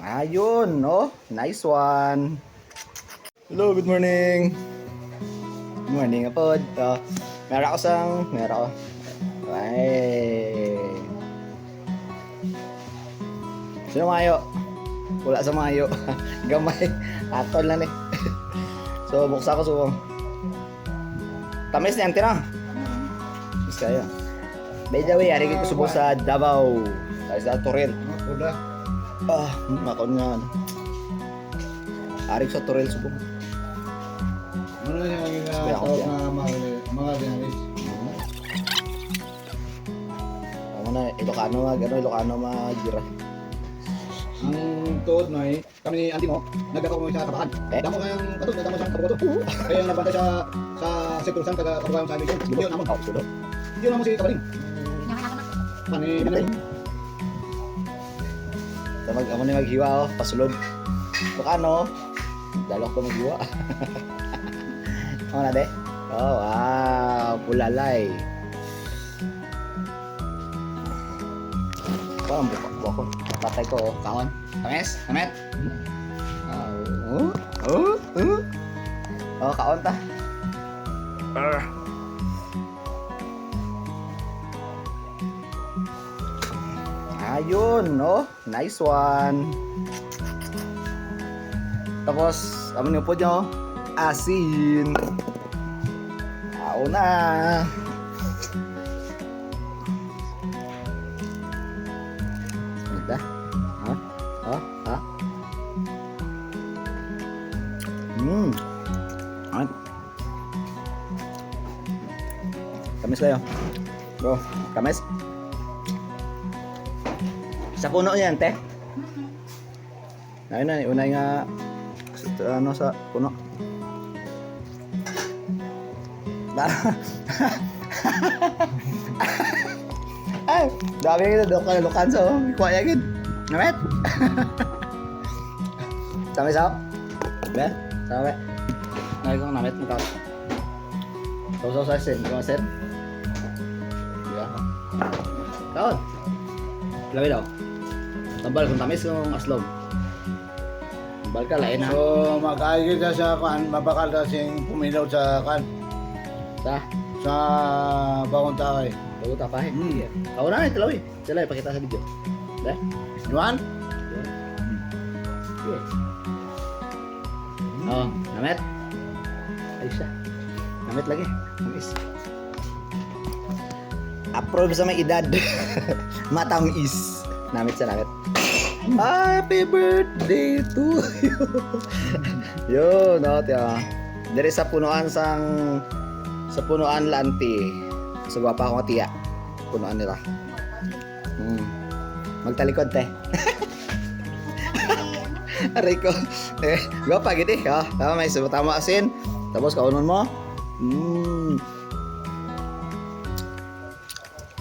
Ayun, no? Nice one. Hello, good morning. Good morning, apod. Meron ako meron ako. Ay. Sino mayo? Wala sa mayo. Gamay. Atol lang eh. So, buksa ko subong. Tamis niyan, tinang. Mas kaya. By the way, ari ko subong sa Davao. Tayo sa Toril. Udah. Makon nga. Ari sa Toril subong. Ano yung mga Kaya ako mga dinalis? Ano na, Ilocano magira. Ang tuod no eh, kami ni auntie mo, nagkakaw mo sa kabahan. Damo kayang katod, damo siyang kabuto. Kaya nagbantay sa sektor sang taga kabahan sa amin. Yun naman. Yun naman si Kabaling. Pani binaling. Tamag amo ni maghiwa pasulod. Ilocano. Dalok ko maghiwa. Ano na de? Oh, wow, pulalay. Parang buka ko. Patay ko, oh. Kaon. Tamis? Tamet? Oh, kaon ta. Ayun, no? Nice one. Tapos, ano niyo po nyo? Asin. Kao na. Ito. Ha? Ay. Kamis kayo. Bro, kamis. Sa puno yan, te. Ayun na, unay nga sa puno. Ay, dami nga lukan so. Kuya gid. Namet. Sampai sao? Be? Sampai. Nay kong namet mo ka. So sa sen, ko sen. Ya. Kaon. Lawi daw. Tambal kung tamis kung aslom. Tambal ka lain na. So mag-aagi ka sa kan, mabakal ka sing pumilaw sa kan. Sa bagong taway. Bago tapahin. Ako na ito lawi. Sila ipakita sa video. Be? Juan? Sige. Oh, namet. Ayos siya. Namet lagi. Tamis. Approve sa may edad. Matamis. Namit sa namit. Happy birthday to you. Yo, no, tiya. Dere sa punuan sa punuan lanti. Sa gwapa ko tiya. Punuan nila. Magtalikod te. Aray ko. Gwapa gid eh. Tama may tama asin. Tapos kaunon mo.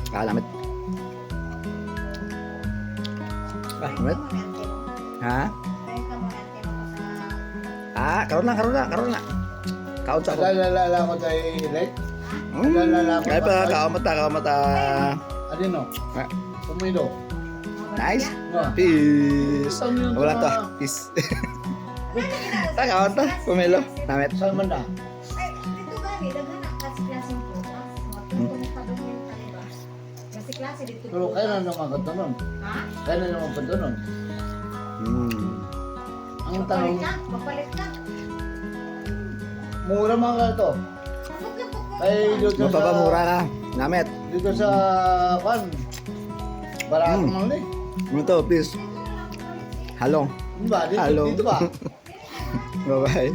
Lamit. Lamit. Ha? Karon na. Kaon sa ako. Lalala ko tayo ilek. Kaya pa, kaon mata. Adino? Pumilaw. Nice. Peace. Wala to. Peace. Kaon ta. Pumilo. Namit. Saan man na? Ay, dito gani, daghan ang klase-klaseng prutas. Matutong pa doon yung taliba. Klase dito. Pero kailan naman ka doon? Ha? Kailan naman ka doon? Ang tanong, Magpalit ka. mura mga ka ito. Ay, dito sa... Mapapamura ka. Namit. Dito sa... Kan? Barato man eh. Ano to, please. Halong. Di ba? Halong. Dito ba? Bye-bye.